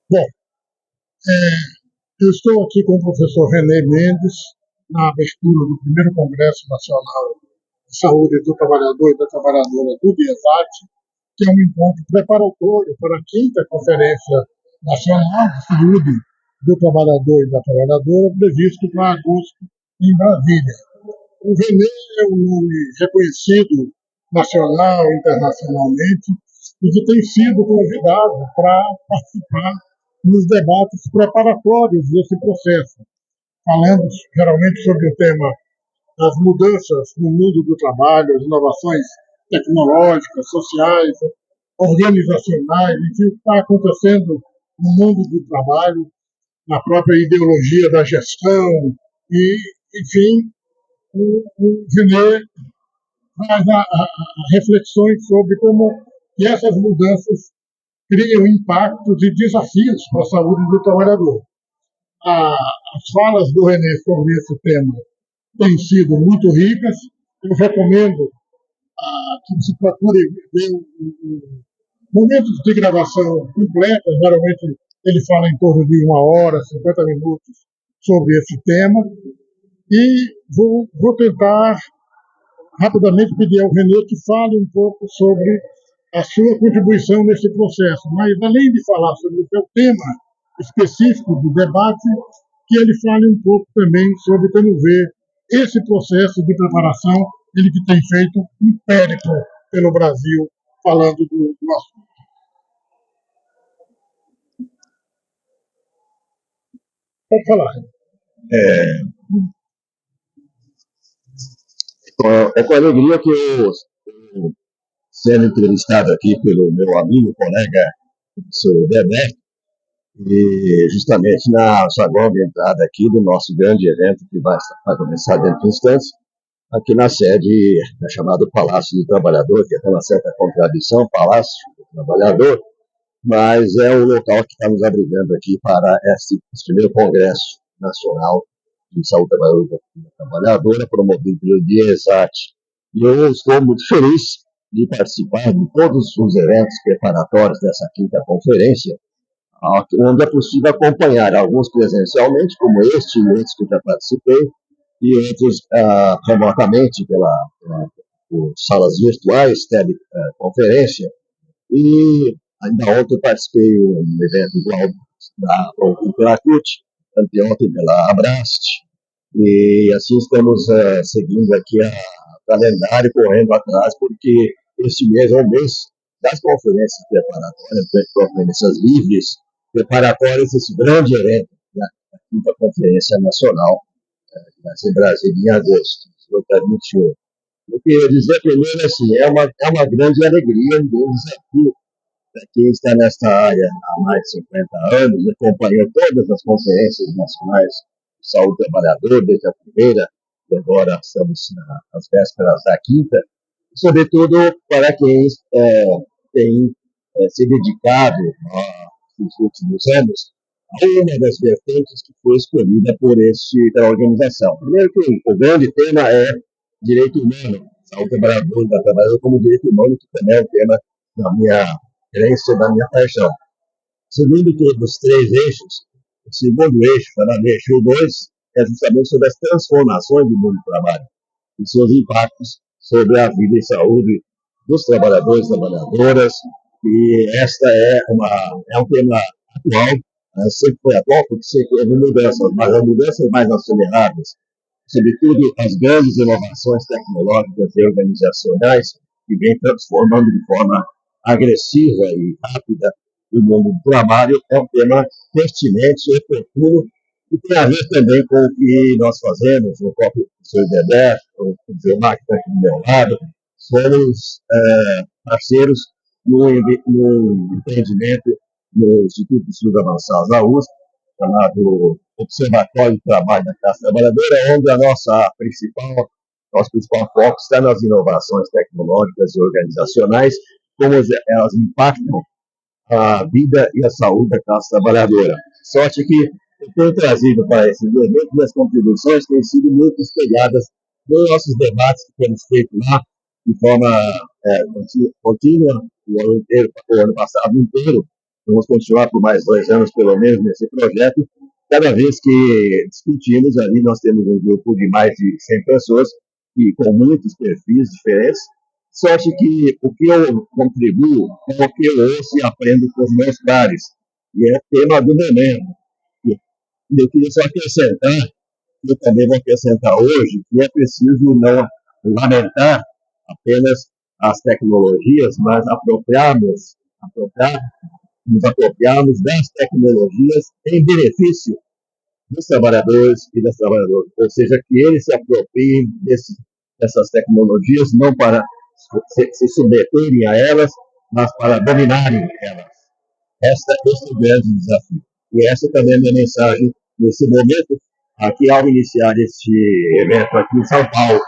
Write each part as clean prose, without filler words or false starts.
Bom, eu estou aqui com o professor René Mendes, na abertura do primeiro Congresso Nacional de Saúde do Trabalhador e da Trabalhadora do DIESAT, que é um encontro preparatório para a quinta Conferência Nacional de Saúde do Trabalhador e da Trabalhadora, previsto para agosto em Brasília. O René é um nome reconhecido nacional e internacionalmente e que tem sido convidado para participar nos debates preparatórios desse processo, falando geralmente sobre o tema das mudanças no mundo do trabalho, as inovações tecnológicas, sociais, organizacionais, enfim, o que está acontecendo no mundo do trabalho, na própria ideologia da gestão e, enfim, o Genet faz reflexões sobre como que essas mudanças criam impactos e desafios para a saúde do trabalhador. As falas do René sobre esse tema têm sido muito ricas. Eu recomendo que se procure ver momentos de gravação completa. Geralmente ele fala em torno de 1 hora, 50 minutos sobre esse tema. E vou tentar rapidamente pedir ao René que fale um pouco sobre a sua contribuição nesse processo, mas além de falar sobre o seu tema específico de debate, que ele fale um pouco também sobre como vê esse processo de preparação, ele que tem feito um périplo pelo Brasil falando do assunto. Pode falar. É com alegria que eu estou sendo entrevistado aqui pelo meu amigo, colega, professor Bebeto, e justamente na saguão de entrada aqui do nosso grande evento que vai começar dentro de instantes, aqui na sede chamado Palácio do Trabalhador, que tem uma certa contradição, Palácio do Trabalhador, mas é o local que está nos abrigando aqui para esse primeiro Congresso Nacional de Saúde Trabalhadora, promovido pelo DIESAT. E eu estou muito feliz de participar de todos os eventos preparatórios dessa quinta conferência, onde é possível acompanhar alguns presencialmente, como este e outros que eu já participei, e outros remotamente por salas virtuais, teleconferência. E ainda ontem eu participei de um evento igual pela CUT, anteontem pela Abrast, e assim estamos seguindo aqui o calendário, correndo atrás, porque este mês é o mês das conferências preparatórias, conferências livres, preparatórias desse grande evento, a quinta Conferência Nacional, que vai ser em Brasília em agosto, 2021. Eu queria dizer primeiro assim, é uma grande alegria, um grande desafio para quem está nesta área há mais de 50 anos, acompanhou todas as conferências nacionais de saúde do trabalhador, desde a primeira, e agora estamos nas vésperas da quinta, e sobretudo para quem tem se dedicado nos últimos anos a uma das vertentes que foi escolhida pela organização. Primeiro que o grande tema é direito humano, saúde do trabalhador e da trabalhadora como direito humano, que também é um tema da minha crença, da minha paixão. Segundo que dos 3 eixos, o segundo eixo, chamado eixo 2, é justamente sobre as transformações do mundo do trabalho e seus impactos sobre a vida e saúde dos trabalhadores e trabalhadoras. E esta é um tema atual, sempre foi atual, porque sempre houve mudanças, mas as mudanças mais aceleradas, sobretudo as grandes inovações tecnológicas e organizacionais, que vêm transformando de forma agressiva e rápida o mundo do trabalho, é um tema pertinente, oportuno, e tem a ver também com o que nós fazemos, o próprio professor Bebeto, o Gilmar, que está aqui do meu lado, somos parceiros no empreendimento no Instituto de Estudos Avançados da USP, chamado Observatório de Trabalho da Classe Trabalhadora, onde nosso principal foco está nas inovações tecnológicas e organizacionais, como elas impactam a vida e a saúde da classe trabalhadora. Sorte que eu tenho trazido para esses eventos, minhas contribuições têm sido muito espelhadas nos nossos debates que temos feito lá, de forma contínua, o ano passado inteiro, vamos continuar por mais 2 anos, pelo menos, nesse projeto. Cada vez que discutimos ali, nós temos um grupo de mais de 100 pessoas, e com muitos perfis diferentes. Sorte que o que eu contribuo é o que eu ouço e aprendo com os meus pares, e é tema do momento. Eu queria só acrescentar, eu também vou acrescentar hoje, que é preciso não lamentar apenas as tecnologias, mas nos apropriarmos das tecnologias em benefício dos trabalhadores e das trabalhadoras. Ou seja, que eles se apropriem dessas tecnologias não para se submeterem a elas, mas para dominarem elas. Esse é o grande desafio. E essa também é a minha mensagem nesse momento, aqui ao iniciar este evento aqui em São Paulo,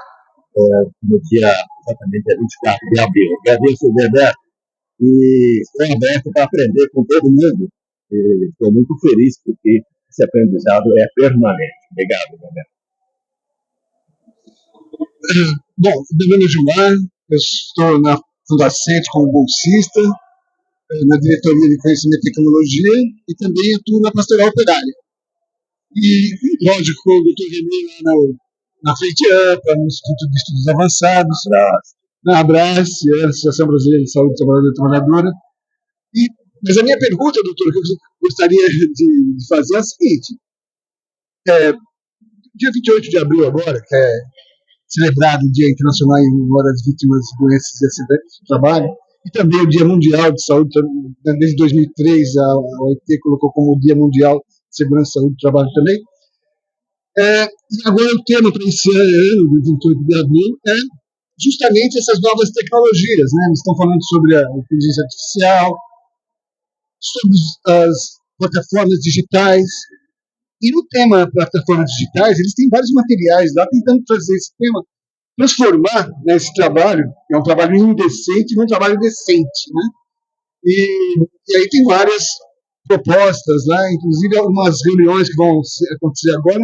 no dia, exatamente, dia 24 de abril. Agradeço o Bebeto e estou aberto para aprender com todo mundo. E estou muito feliz porque esse aprendizado é permanente. Obrigado, Bebeto. Bom, meu nome é Gilmar, eu estou na Fundacente como bolsista, na Diretoria de Conhecimento e Tecnologia e também atuo na Pastoral Operária. E, lógico, com o Dr. René lá na Frente Ampla, no Instituto de Estudos Avançados, na ABRAS, Associação Brasileira de Saúde do Trabalhador e Trabalhadora. Mas a minha pergunta, doutor, que eu gostaria de fazer é a seguinte. Dia 28 de abril agora, que é celebrado o Dia Internacional em Memória das Vítimas de Doenças e Acidentes do Trabalho, e também o Dia Mundial de Saúde, desde 2003 a OIT colocou como Dia Mundial de Segurança e Saúde do Trabalho também. E agora o tema para esse ano, 28 de abril, é justamente essas novas tecnologias, né? Eles estão falando sobre a inteligência artificial, sobre as plataformas digitais. E no tema plataformas digitais, eles têm vários materiais lá tentando trazer esse tema, transformar, né, esse trabalho, que é um trabalho indecente, num trabalho decente. Né? E aí tem várias propostas lá, inclusive algumas reuniões que vão acontecer agora.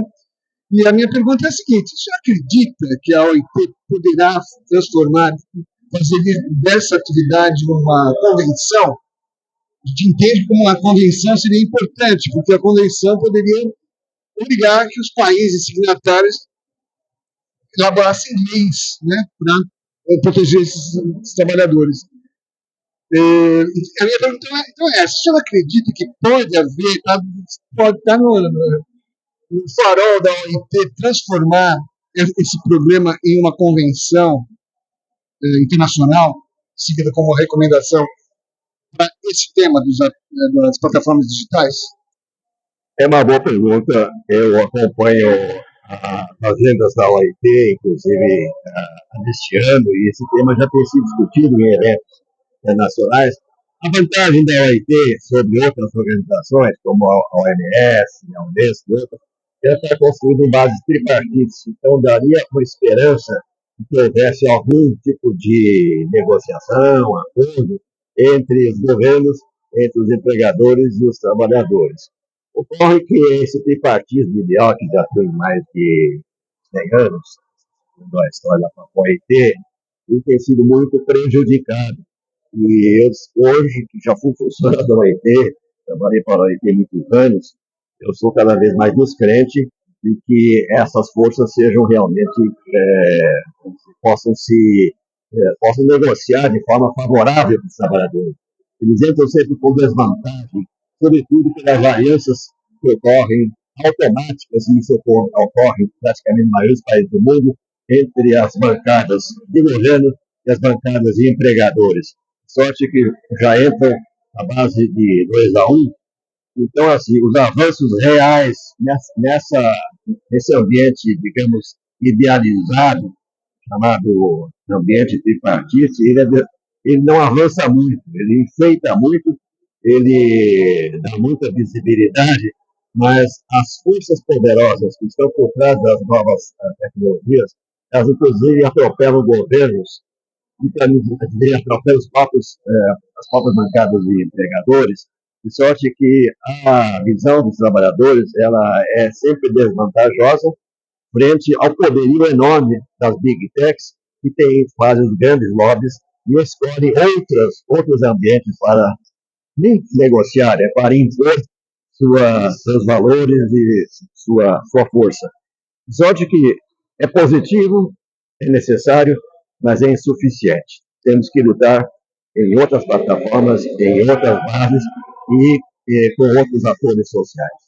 E a minha pergunta é a seguinte: você acredita que a OIT poderá transformar, fazer dessa atividade uma convenção? A gente entende como uma convenção seria importante, porque a convenção poderia obrigar que os países signatários elaborassem leis, né, para proteger esses trabalhadores. A minha pergunta então é essa: o senhor acredita que pode haver, pode estar no farol da OIT transformar esse problema em uma convenção internacional, seguida como recomendação para esse tema das plataformas digitais? É uma boa pergunta. Eu acompanho as agendas da OIT, inclusive neste ano, e esse tema já tem sido discutido em eventos internacionais. A vantagem da OIT sobre outras organizações, como a OMS, a Unesco e outras, ela está construída em bases tripartites. Então, daria uma esperança de que houvesse algum tipo de negociação, acordo entre os governos, entre os empregadores e os trabalhadores. Ocorre que esse tripartismo ideal, que já tem mais de 100 anos, da história da OIT, ele tem sido muito prejudicado. E eu, hoje, que já fui funcionário da OIT, trabalhei para a OIT há muitos anos, eu sou cada vez mais descrente de que essas forças sejam realmente, possam negociar de forma favorável para os trabalhadores. Eles entram sempre com desvantagem, sobretudo pelas varianças que ocorrem automáticas, e isso ocorre praticamente nos maiores países do mundo, entre as bancadas de governo e as bancadas de empregadores. Sorte que já entram à base de 2-1. Então, assim, os avanços reais nesse ambiente, digamos, idealizado, chamado ambiente tripartite, ele não avança muito, ele enfeita muito, ele dá muita visibilidade, mas as forças poderosas que estão por trás das novas tecnologias, elas inclusive atropelam governos, e também atropelam as próprias bancadas de empregadores, de sorte que a visão dos trabalhadores ela é sempre desvantajosa frente ao poderio enorme das big techs, que fazem os grandes lobbies e escolhem outros ambientes para nem negociar, é para impor seus valores e sua força. Só de que é positivo, é necessário, mas é insuficiente. Temos que lutar em outras plataformas, em outras bases com outros atores sociais.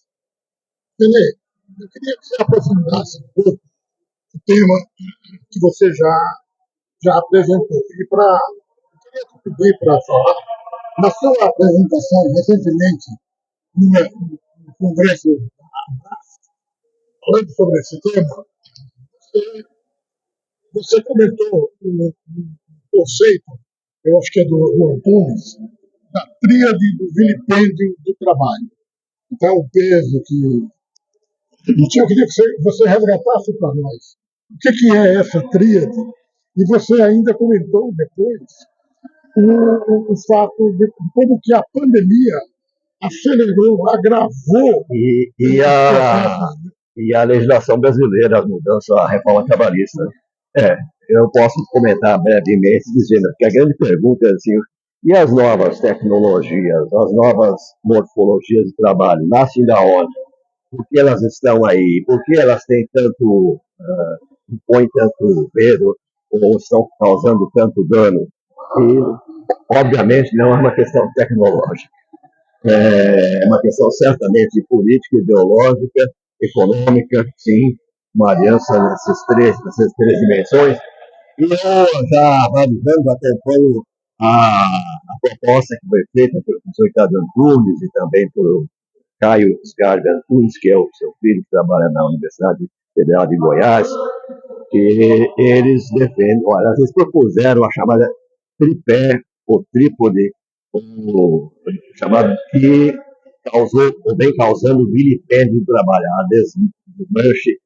Tele, eu queria que você aprofundasse um pouco o tema que você já apresentou. Eu queria te pedir para falar, na sua apresentação recentemente, no Congresso, falando sobre esse tema, você, você comentou um conceito, eu acho que é do Antunes, da tríade do vilipêndio do trabalho. Então, o peso que. Então, eu queria que você resgatasse para nós que é essa tríade. E você ainda comentou depois o fato de como que a pandemia acelerou, agravou E os processos. a legislação brasileira, a mudança, a reforma trabalhista. É, eu posso comentar brevemente, dizendo que a grande pergunta é assim, e as novas tecnologias, as novas morfologias de trabalho, nascem da onde? Por que elas estão aí? Por que elas têm impõem tanto medo ou estão causando tanto dano? E, obviamente, não é uma questão tecnológica. É uma questão certamente política, ideológica, econômica, sim, uma aliança nessas três dimensões. E eu já analisando, acompanho a proposta que foi feita pelo professor Ricardo Antunes e também pelo Caio Scarga Antunes, que é o seu filho que trabalha na Universidade Federal de Goiás, que eles defendem, olha, eles propuseram a chamada tripé, ou trípode, o chamado que causou, ou vem causando vilipêndio do trabalho, a desmanche,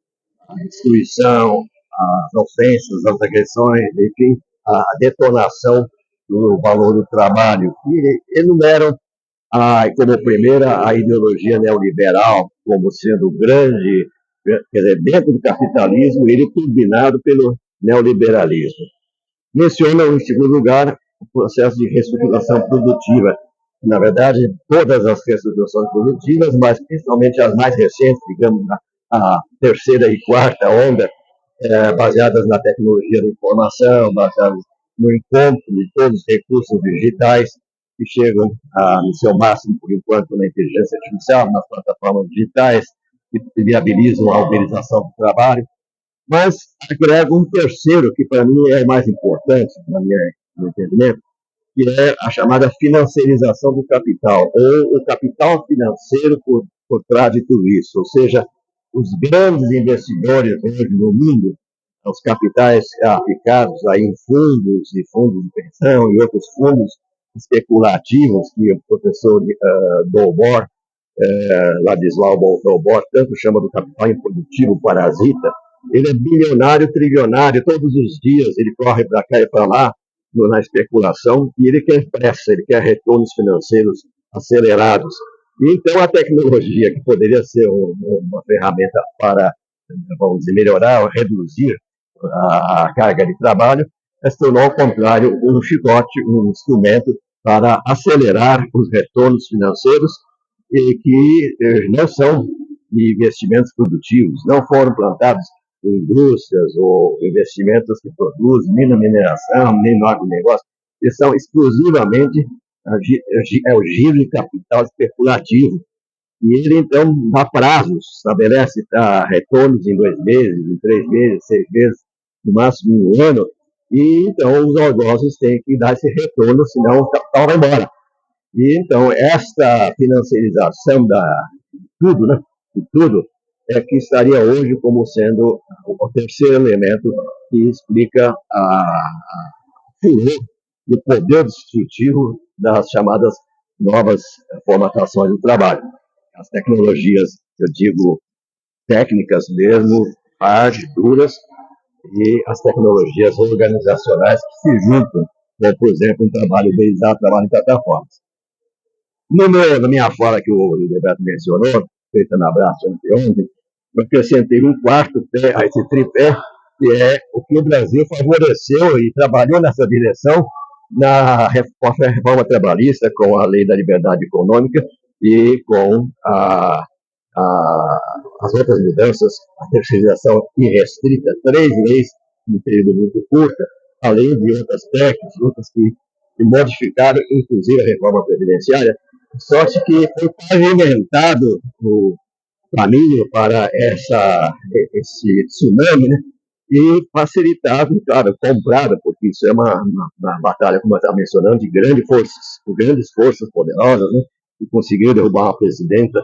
a destruição, as ofensas, as agressões, enfim, a detonação do valor do trabalho. E enumeram como primeira a ideologia neoliberal como sendo grande, quer dizer, dentro do capitalismo, ele turbinado pelo neoliberalismo. Menciona, em segundo lugar, o processo de reestruturação produtiva. Na verdade, todas as reestruturações produtivas, mas principalmente as mais recentes, digamos, a terceira e quarta onda, baseadas na tecnologia da informação, baseadas no encontro de todos os recursos digitais que chegam no seu máximo, por enquanto, na inteligência artificial, nas plataformas digitais, que viabilizam a uberização do trabalho. Mas agrego um terceiro, que para mim é mais importante, no meu entendimento, que é a chamada financiarização do capital, ou o capital financeiro por trás de tudo isso. Ou seja, os grandes investidores hoje no mundo, os capitais aplicados aí em fundos e fundos de pensão e outros fundos especulativos, que o professor Dolbor, Ladislau Dolbor, tanto chama do capital improdutivo parasita. Ele é bilionário, trilionário, todos os dias ele corre para cá e para lá na especulação e ele quer pressa, ele quer retornos financeiros acelerados. E então a tecnologia, que poderia ser uma ferramenta para, vamos dizer, melhorar ou reduzir a carga de trabalho, se tornou, ao contrário, um chicote, um instrumento para acelerar os retornos financeiros e que não são investimentos produtivos, não foram plantados em indústrias ou investimentos que produzem, nem na mineração, nem no agronegócio, eles são exclusivamente o giro de capital especulativo. E ele, então, dá prazos, estabelece retornos em 2 meses, em 3 meses, 6 meses, no máximo 1 ano, e então os algozes têm que dar esse retorno, senão o capital vai embora. E então, esta financiarização de tudo, né, de tudo, é que estaria hoje como sendo o terceiro elemento que explica furor e o poder destrutivo das chamadas novas formatações do trabalho. As tecnologias, eu digo, técnicas mesmo, hard, duras, e as tecnologias organizacionais que se juntam, como, por exemplo, um trabalho uberizado, trabalho em plataformas. Na minha fala que o Roberto mencionou, feita na Brás anteontem, eu acrescentei um quarto pé a esse tripé, que é o que o Brasil favoreceu e trabalhou nessa direção com a reforma trabalhista, com a lei da liberdade econômica e com as outras mudanças, a terceirização irrestrita, 3 leis em um período muito curto, além de outras técnicas, outras que modificaram, inclusive a reforma previdenciária, sorte que foi pavimentado o caminho para esse tsunami, né? E facilitado, claro, comprado, porque isso é uma batalha, como eu estava mencionando, de grandes forças poderosas, né? Que conseguiram derrubar uma presidenta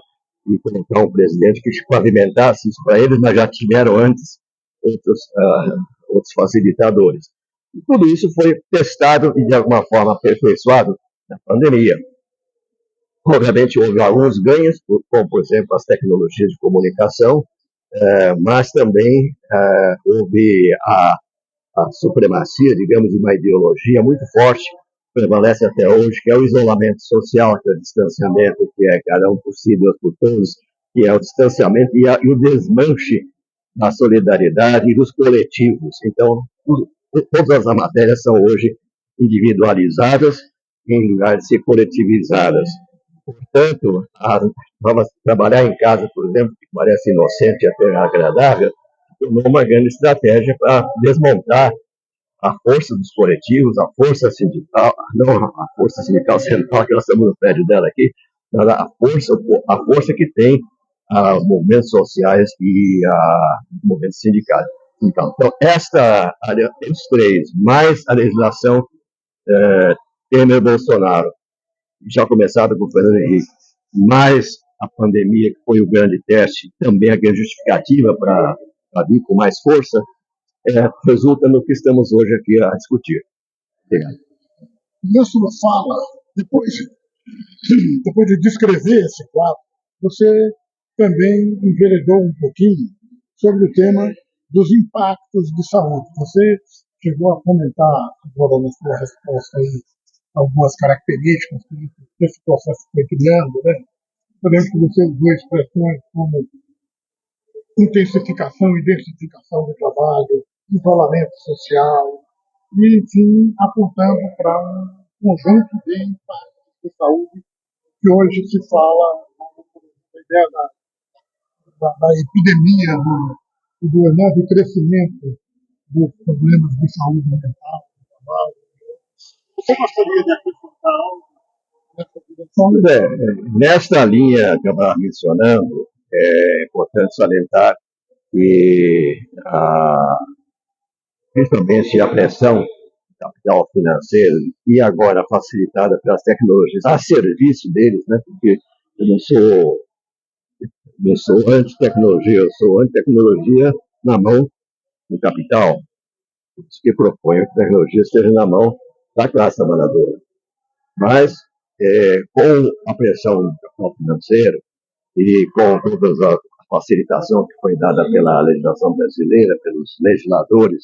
e colocar um presidente que pavimentasse isso para eles, mas já tiveram antes outros facilitadores. E tudo isso foi testado e, de alguma forma, aperfeiçoado na pandemia. Obviamente, houve alguns ganhos, como, por exemplo, as tecnologias de comunicação, mas também houve a supremacia, digamos, de uma ideologia muito forte, que prevalece até hoje, que é o isolamento social, que é o distanciamento, que é cada um por si, Deus por todos, que é o distanciamento e o desmanche da solidariedade e dos coletivos. Então, todas as matérias são hoje individualizadas em lugar de ser coletivizadas. Portanto, trabalhar em casa, por exemplo, que parece inocente e até agradável, tornou uma grande estratégia para desmontar a força dos coletivos, a força sindical, não a força sindical central, que nós estamos no prédio dela aqui, mas a força que tem os movimentos sociais e os movimentos sindicais. Então, esses 3, mais a legislação Temer-Bolsonaro, já começado com o Fernando Henrique, mais a pandemia, que foi o grande teste, também a grande justificativa para vir com mais força, resulta no que estamos hoje aqui a discutir. Obrigado. Na sua fala, depois de descrever esse quadro, você também enveredou um pouquinho sobre o tema dos impactos de saúde. Você chegou a comentar agora na sua resposta aí algumas características que esse processo foi criando, né? Por exemplo, você usou expressões como intensificação e densificação do trabalho, isolamento social, e, enfim, apontando para um conjunto de impactos de saúde que hoje se fala a ideia da epidemia, do enorme crescimento dos problemas de saúde mental no trabalho. Você gostaria de acrescentar algo nessa direção? Nesta linha que eu estava mencionando, é importante salientar que principalmente a pressão capital financeiro e agora facilitada pelas tecnologias a serviço deles, né? Porque eu não sou anti-tecnologia, eu sou anti-tecnologia na mão do capital, isso que proponho que a tecnologia esteja na mão da classe trabalhadora. Mas, com a pressão do capital financeiro e com toda a facilitação que foi dada pela legislação brasileira, pelos legisladores,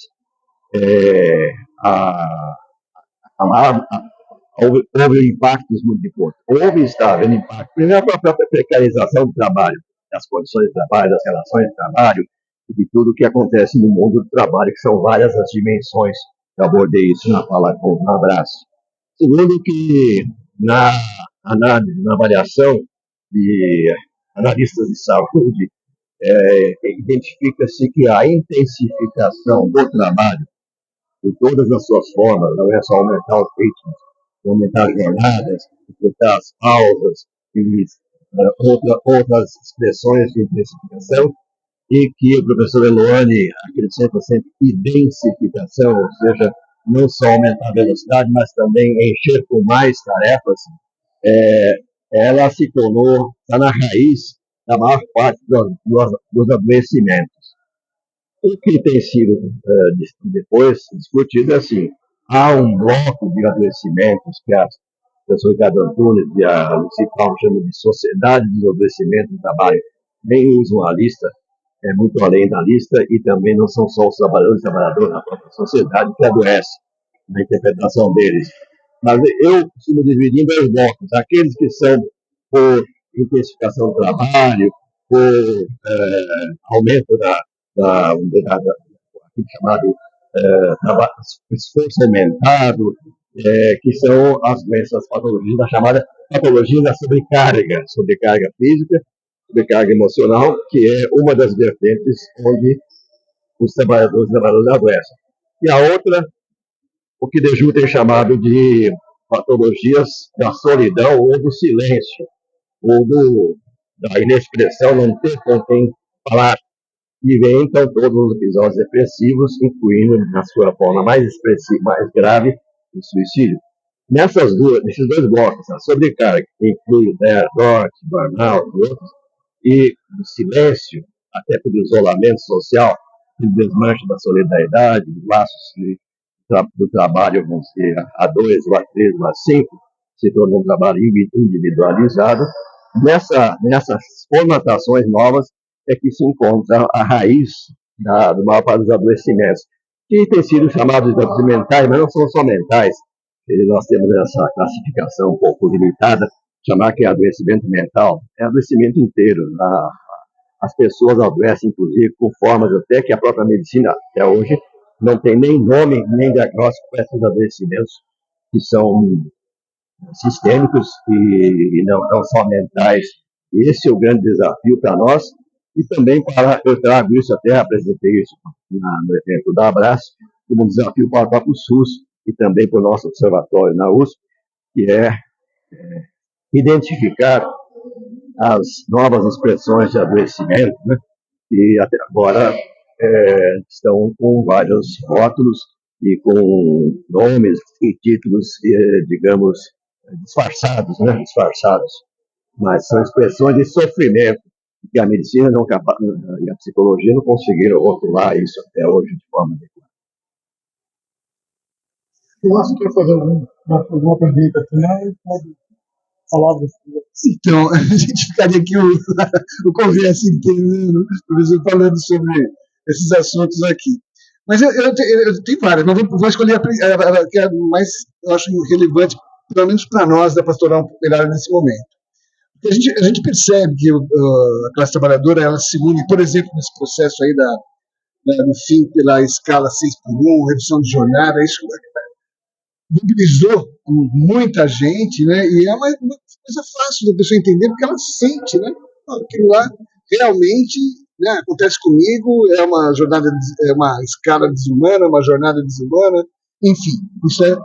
houve impactos muito importantes. Está havendo impacto. Primeiro, a própria precarização do trabalho, das condições de trabalho, das relações de trabalho, e de tudo o que acontece no mundo do trabalho, que são várias as dimensões. Eu abordei isso na fala com um abraço. Segundo, que na análise, na avaliação de analistas de saúde, identifica-se que a intensificação do trabalho de todas as suas formas, não é só aumentar os ritmos, aumentar as jornadas, aumentar as pausas e outras expressões de intensificação, e que o professor Eloane acrescenta sempre intensificação, ou seja, não só aumentar a velocidade, mas também encher com mais tarefas, ela se tornou, está na raiz da maior parte dos adoecimentos. O que tem sido depois discutido é assim, há um bloco de adoecimentos que a professora Ricardo Antunes e a Lucy Palma chamam de sociedade de adoecimento do trabalho, nem usam a lista, é muito além da lista, e também não são só os trabalhadores e trabalhadoras da própria sociedade que adoecem na interpretação deles. Mas eu costumo dividir em 2 blocos, aqueles que são por intensificação do trabalho, por aumento aquilo chamado esforço aumentado, que são as doenças, patologias, da chamada patologia da sobrecarga física, sobrecarga emocional, que é uma das vertentes onde os trabalhadores adoecem. E a outra, o que De Ju tem chamado de patologias da solidão ou do silêncio, ou da inexpressão, não ter com quem falar. E vem, então, todos os episódios depressivos, incluindo, na sua forma mais expressiva, mais grave, o suicídio. Nesses dois blocos, a sobrecarga, que inclui o DOT, burnout e outros, e o silênio, até pelo isolamento social, pelo desmanche da solidariedade, dos laços do trabalho, vamos dizer, a dois, ou a três, ou a cinco, se torna um trabalho individualizado. Nessas formatações novas é que se encontra a raiz do maior parte dos adoecimentos, que têm sido chamados de doenças mentais, mas não são só mentais. Nós temos essa classificação um pouco limitada, chamar que é adoecimento mental, é adoecimento inteiro. As pessoas adoecem, inclusive, com formas até que a própria medicina, até hoje, não tem nem nome, nem diagnóstico para esses adoecimentos, que são sistêmicos e não só mentais. Esse é o grande desafio para nós, e também eu trago isso, até apresentei isso no evento da Abraço, como um desafio para o próprio SUS e também para o nosso observatório na USP, que é identificar as novas expressões de adoecimento, né, que até agora estão com vários rótulos e com nomes e títulos, digamos, disfarçados, né? Disfarçados. Mas são expressões de sofrimento que a medicina e a psicologia não conseguiram rotular isso até hoje de forma adequada. Eu acho que quer fazer alguma pergunta final, pode falar. Então, a gente ficaria aqui o conversa inteiro, né, professor, falando sobre esses assuntos aqui. Mas eu tenho várias, mas vou escolher a que é mais, eu acho, relevante, pelo menos para nós, da pastoral melhor nesse momento. Porque a gente percebe que a classe trabalhadora, ela se une, por exemplo, nesse processo aí do fim pela escala 6x1, redução de jornada, isso mobilizou muita gente, né? E é uma coisa fácil da pessoa entender, porque ela sente, né? Aquilo lá realmente, né, acontece comigo, é uma jornada, é uma escala desumana, uma jornada desumana, enfim, isso é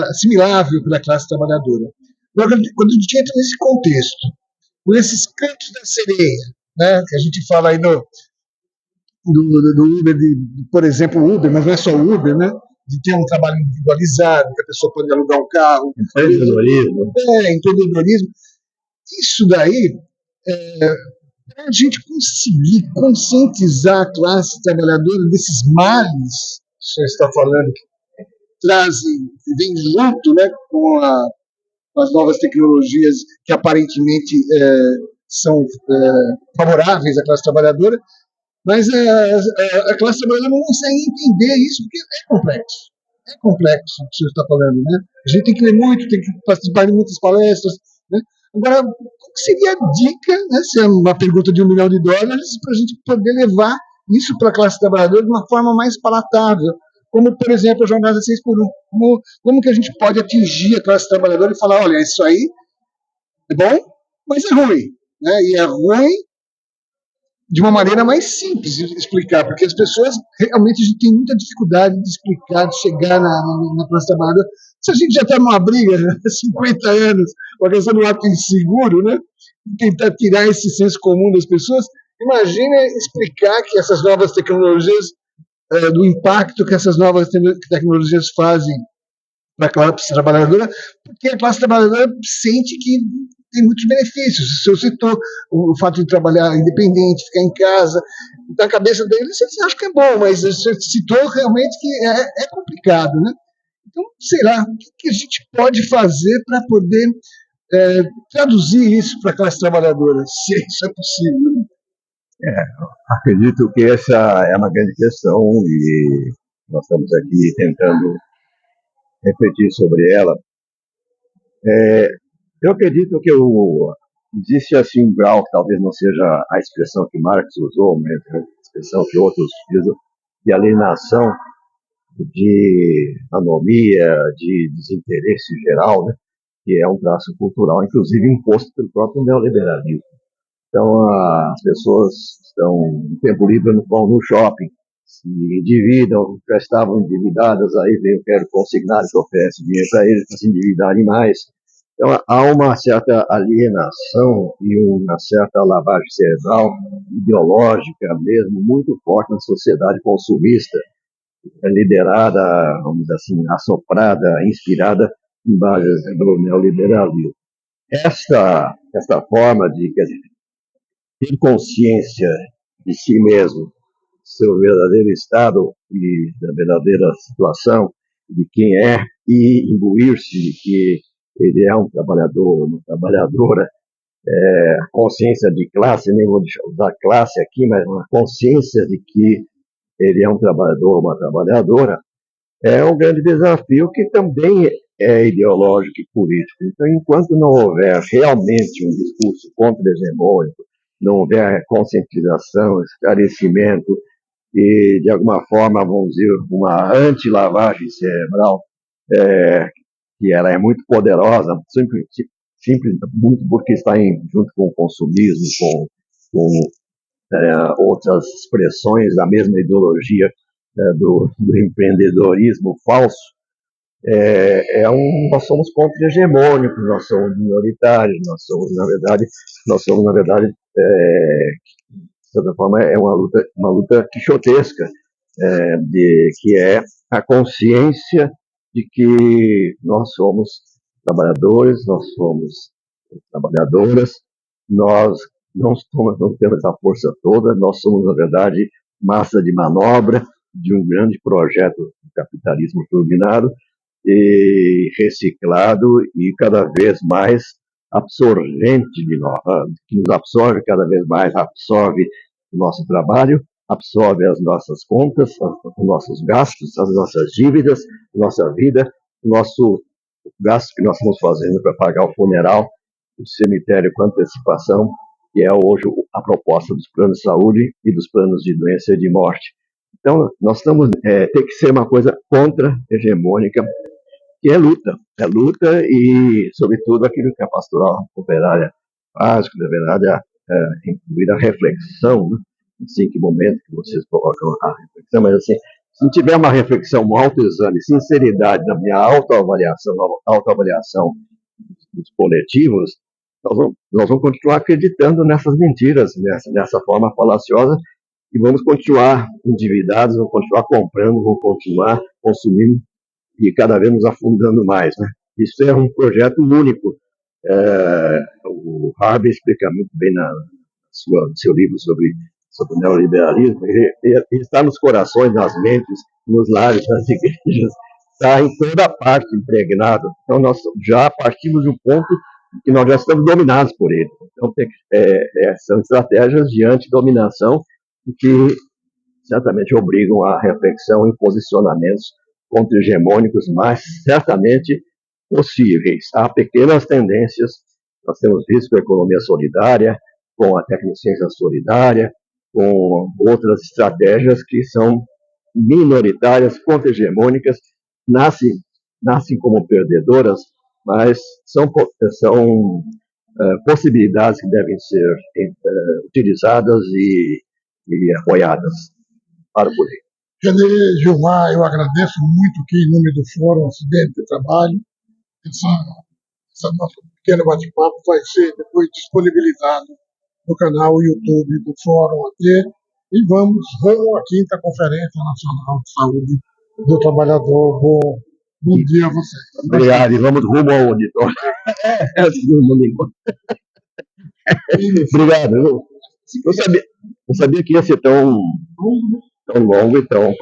assimilável pela classe trabalhadora. Agora, quando a gente entra nesse contexto, com esses cantos da sereia, né, que a gente fala aí do Uber, por exemplo, o Uber, mas não é só o Uber, né? De ter um trabalho individualizado, que a pessoa pode alugar um carro. Empreendedorismo. Empreendedorismo. Isso daí, para a gente conseguir conscientizar a classe trabalhadora desses males que você está falando, que trazem, vem junto, né, com as novas tecnologias que aparentemente são favoráveis à classe trabalhadora, mas a classe trabalhadora não consegue entender isso, porque é complexo. É complexo o que o senhor está falando, né? A gente tem que ler muito, tem que participar de muitas palestras, né? Agora, qual seria a dica, né, se é uma pergunta de $1 milhão, para a gente poder levar isso para a classe trabalhadora de uma forma mais palatável? Como, por exemplo, a jornada 6x1. Como que a gente pode atingir a classe trabalhadora e falar, olha, isso aí é bom, mas é ruim. Né? E é ruim de uma maneira mais simples de explicar, porque as pessoas realmente a gente tem muita dificuldade de explicar, de chegar na classe trabalhadora. Se a gente já está numa briga há 50 anos com a questão do ato inseguro, né? Tentar tirar esse senso comum das pessoas, imagina explicar que essas novas tecnologias, do impacto que essas novas tecnologias fazem para a classe trabalhadora, porque a classe trabalhadora sente que tem muitos benefícios. O senhor citou o fato de trabalhar independente, ficar em casa. Na cabeça deles, eles acham que é bom, mas o senhor citou realmente que é complicado, né? Então, sei lá, o que a gente pode fazer para poder traduzir isso para a classe trabalhadora, se isso é possível? Né? Acredito que essa é uma grande questão e nós estamos aqui tentando refletir sobre ela. Eu acredito que existe assim um grau, que talvez não seja a expressão que Marx usou, mas a expressão que outros utilizam, de alienação de anomia, de desinteresse geral, né? Que é um traço cultural, inclusive imposto pelo próprio neoliberalismo. Então, as pessoas estão no tempo livre, vão no shopping, se endividam, já estavam endividadas, aí vem o consignário que oferece dinheiro para eles para se endividarem mais. Então, há uma certa alienação e uma certa lavagem cerebral ideológica mesmo, muito forte na sociedade consumista, liderada, vamos dizer assim, assoprada, inspirada em bases do neoliberalismo. Esta forma de, quer dizer, ter consciência de si mesmo, seu verdadeiro estado e da verdadeira situação, de quem é, e imbuir-se de que ele é um trabalhador, uma trabalhadora, consciência de classe, nem vou usar classe aqui, mas uma consciência de que ele é um trabalhador, uma trabalhadora, é um grande desafio que também é ideológico e político. Então, enquanto não houver realmente um discurso contra-hegemônico, não houver conscientização, esclarecimento e, de alguma forma, vamos dizer, uma anti-lavagem cerebral, que ela é muito poderosa, simples muito porque está junto com o consumismo, com outras expressões da mesma ideologia do empreendedorismo falso, nós somos contra-hegemônicos, nós somos minoritários, nós somos, na verdade, de certa forma, é uma luta quixotesca, que é a consciência de que nós somos trabalhadores, nós somos trabalhadoras, nós não temos essa força toda, nós somos, na verdade, massa de manobra de um grande projeto do capitalismo turbinado, e reciclado e cada vez mais absorvente de nós, que nos absorve cada vez mais, absorve o nosso trabalho, absorve as nossas contas, os nossos gastos, as nossas dívidas, nossa vida, o nosso gasto que nós estamos fazendo para pagar o funeral, o cemitério com antecipação, que é hoje a proposta dos planos de saúde e dos planos de doença e de morte. Então, nós estamos, tem que ser uma coisa contra-hegemônica, que é luta e, sobretudo, aquilo que a pastoral operária faz, que, na verdade, incluir a reflexão, né? Assim, que momento que vocês colocam a reflexão, mas assim, se não tiver uma reflexão, um autoexame, sinceridade na minha autoavaliação dos coletivos, nós vamos continuar acreditando nessas mentiras, nessa forma falaciosa, e vamos continuar endividados, vamos continuar comprando, vamos continuar consumindo e cada vez nos afundando mais, né? Isso é um projeto único. O Harvey explica muito bem no seu livro sobre o neoliberalismo. Ele está nos corações, nas mentes, nos lares, nas igrejas, está em toda parte impregnado. Então, nós já partimos de um ponto que nós já estamos dominados por ele. Então, são estratégias de antidominação que certamente obrigam à reflexão em posicionamentos contra-hegemônicos, mas certamente possíveis. Há pequenas tendências, nós temos visto com a economia solidária, com a tecnociência solidária, com outras estratégias que são minoritárias, contra-hegemônicas, nascem como perdedoras, mas são possibilidades que devem ser utilizadas e apoiadas. Para por aí. René, Gilmar, eu agradeço muito que, em nome do Fórum Acidente de Trabalho, essa nosso pequeno bate-papo vai ser depois disponibilizado no canal YouTube do Fórum AT e vamos rumo à 5ª Conferência Nacional de Saúde do Trabalhador. Bom dia a vocês. Obrigado, e vamos rumo ao auditório. Obrigado. Eu sabia que ia ser tão longo e tão